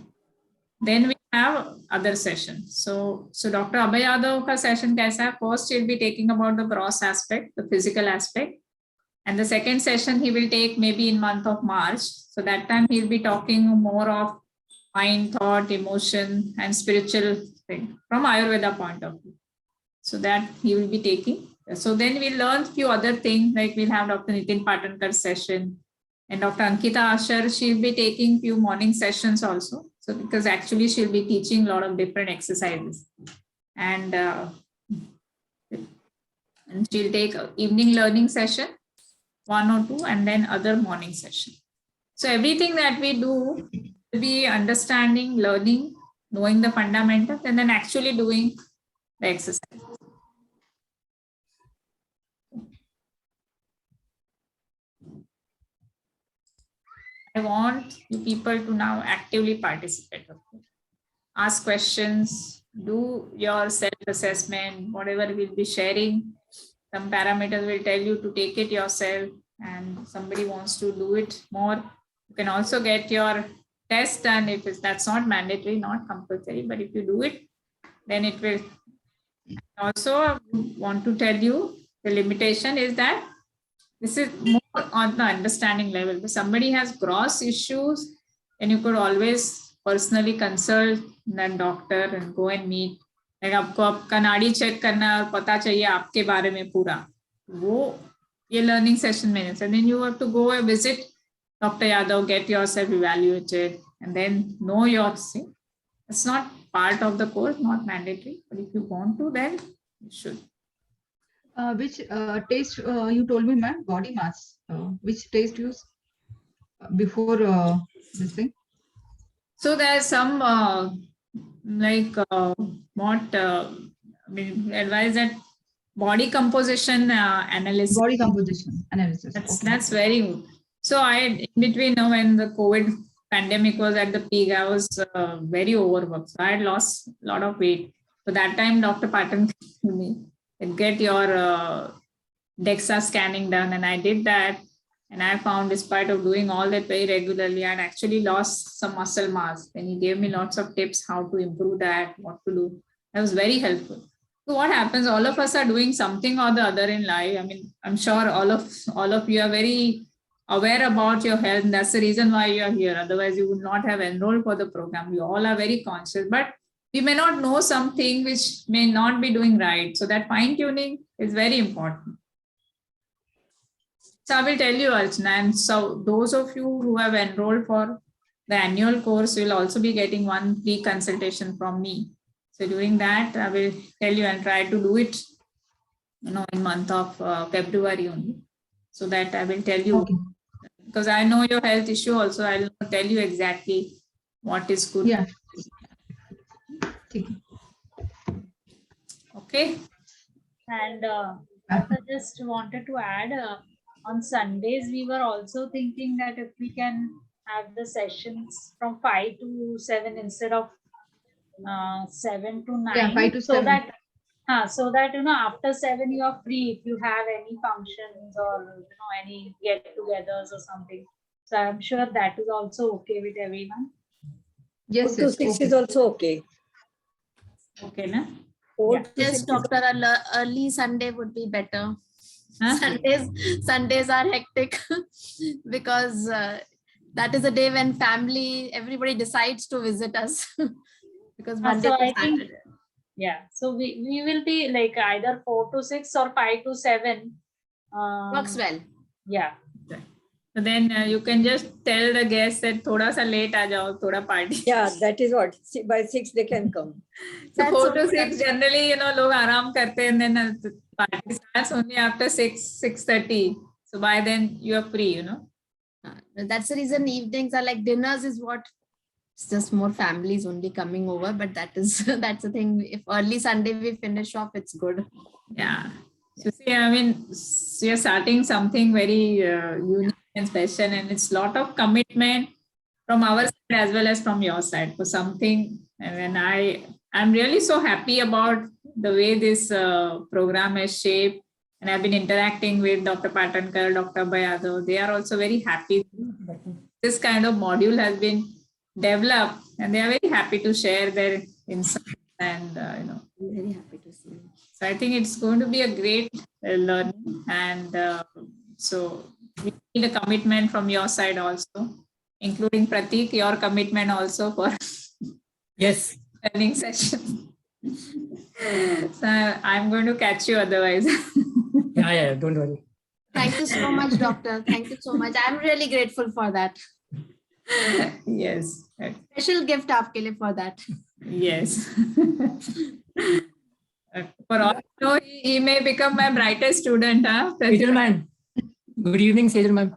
Then we have other sessions. So Dr. Abhay Yadav ka session kaisa hai? First he'll be taking about the gross aspect, the physical aspect. And the second session he will take maybe in month of March. So that time he'll be talking more of mind, thought, emotion, and spiritual thing from Ayurveda point of view. So that he will be taking. So then we'll learn few other things, like we'll have Dr. Nitin Patankar's session and Dr. Ankita Ashar, she'll be taking few morning sessions also. So because actually she'll be teaching a lot of different exercises. And she'll take an evening learning session, 1 or 2, and then other morning session. So everything that we do will be understanding, learning, knowing the fundamentals, and then actually doing the exercise. I want you people to now actively participate. Okay? Ask questions, do your self-assessment, whatever we'll be sharing. Some parameters will tell you to take it yourself, and somebody wants to do it more. You can also get your test done if that's not mandatory, not compulsory, but if you do it, then it will. Also, I want to tell you the limitation is that this is more on the understanding level. If somebody has gross issues, then you could always personally consult that doctor and go and meet. Like आपको आपका नाड़ी check करना है और पता चाहिए आपके बारे में पूरा, वो ये learning session में है. So then you have to go and visit Dr. Yadav, get yourself evaluated, and then know your thing. It's not part of the course, not mandatory, but if you want to, then you should. Which taste you told me, ma'am? Body mass. Which taste use before this thing? So there's some advise that body composition analysis. Body composition analysis. That's very good. So in between when the COVID pandemic was at the peak, I was very overworked. So I had lost a lot of weight. So that time Dr. Patan told me, get your DEXA scanning done, and I did that, and I found, despite of doing all that very regularly, I had actually lost some muscle mass. Then he gave me lots of tips how to improve that, what to do. That was very helpful. So what happens, all of us are doing something or the other in life. I mean, I'm sure all of you are very aware about your health, and that's the reason why you are here. Otherwise you would not have enrolled for the program. You all are very conscious, but we may not know something which may not be doing right. So that fine tuning is very important. So I will tell you, Archana, and so those of you who have enrolled for the annual course will also be getting one free consultation from me. So during that, I will tell you and try to do it, in month of February only, so that I will tell you, because I know your health issue also. I will tell you exactly what is good. Yeah. Okay. And I just wanted to add, on Sundays, we were also thinking that if we can have the sessions from 5 to 7 instead of 7 to 9. Yeah, 5 to 7. So that after 7 you are free if you have any functions or any get-togethers or something. So I'm sure that is also okay with everyone. Yes, 4 to 6 is also okay. Okay, na? 4 to Yes, 6 doctor, early Sunday would be better. Huh? Sundays are hectic because that is a day when everybody decides to visit us because Monday to Saturday. Yeah, so we will be like either 4 to 6 or 5 to 7. Works well. Yeah. So then you can just tell the guests that thoda sa late aa jao, thoda party. Yeah, that is what. See, by 6 they can come. So That's 4 to okay. 6 generally, log aaram karte hain, and then the party starts only after 6:30. So by then you are free, That's the reason evenings are like dinners is what it's just more families only coming over, but that's the thing. If early Sunday we finish off, it's good. Yeah. So see, I mean, you're starting something very unique and special, and it's a lot of commitment from our side as well as from your side for something. And I'm really so happy about the way this program is shaped. And I've been interacting with Dr. Patankar, Dr. Bayado. They are also very happy. This kind of module has been developed, and they are very happy to share their insights. And I'm very happy to see. so I think it's going to be a great learning, and so we need a commitment from your side also, including Pratik, your commitment also for Yes. learning session. So I'm going to catch you otherwise. Yeah, don't worry. Thank you so much, doctor. Thank you so much. I'm really grateful for that. Yes. Special gift आपके लिए for that. Yes. For all you know, he may become my brightest student. Sejal ma'am. Good evening, Sejal ma'am.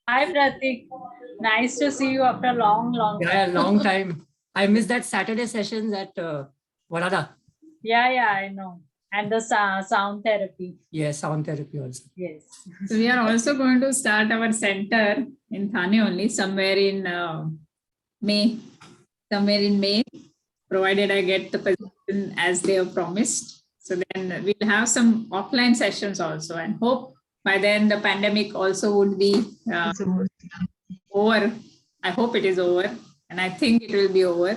Hi, Pratik. Nice to see you after a long Yeah, long time. I missed that Saturday sessions at Vadada. Yeah, I know. And the sound therapy. Yes, sound therapy also. Yes. So we are also going to start our center in Thane only somewhere in May. Somewhere in May, provided I get the position as they have promised. So then we'll have some offline sessions also, and hope by then the pandemic also would be over. I hope it is over, and I think it will be over.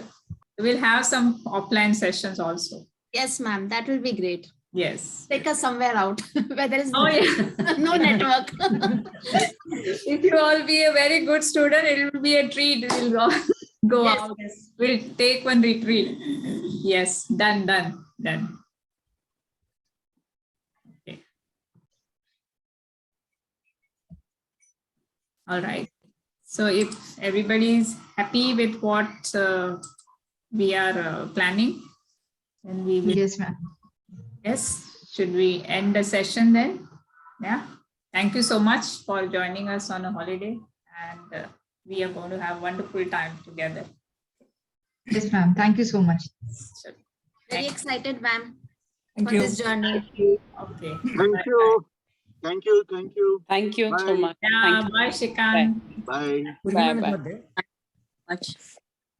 We'll have some offline sessions also. Yes, ma'am. That will be great. Yes. Take us somewhere out where there is Oh, yeah. no network. If you all be a very good student, it will be a treat. We'll go Yes, out. yes. We'll take one retreat. Yes, done. Okay. All right. So if everybody is happy with what we are planning, then we will. Yes, ma'am. Yes. Should we end the session then? Yeah. Thank you so much for joining us on a holiday, and we are going to have wonderful time together. Yes, ma'am. Thank you so much. So, Very excited, ma'am, Thank for you. this journey. okay. Thank you. Thank you. Thank you. Thank you so Bye. much. Yeah, Thank you. bye, Shikant. Bye. Purima Bye, is bye. not there. Much.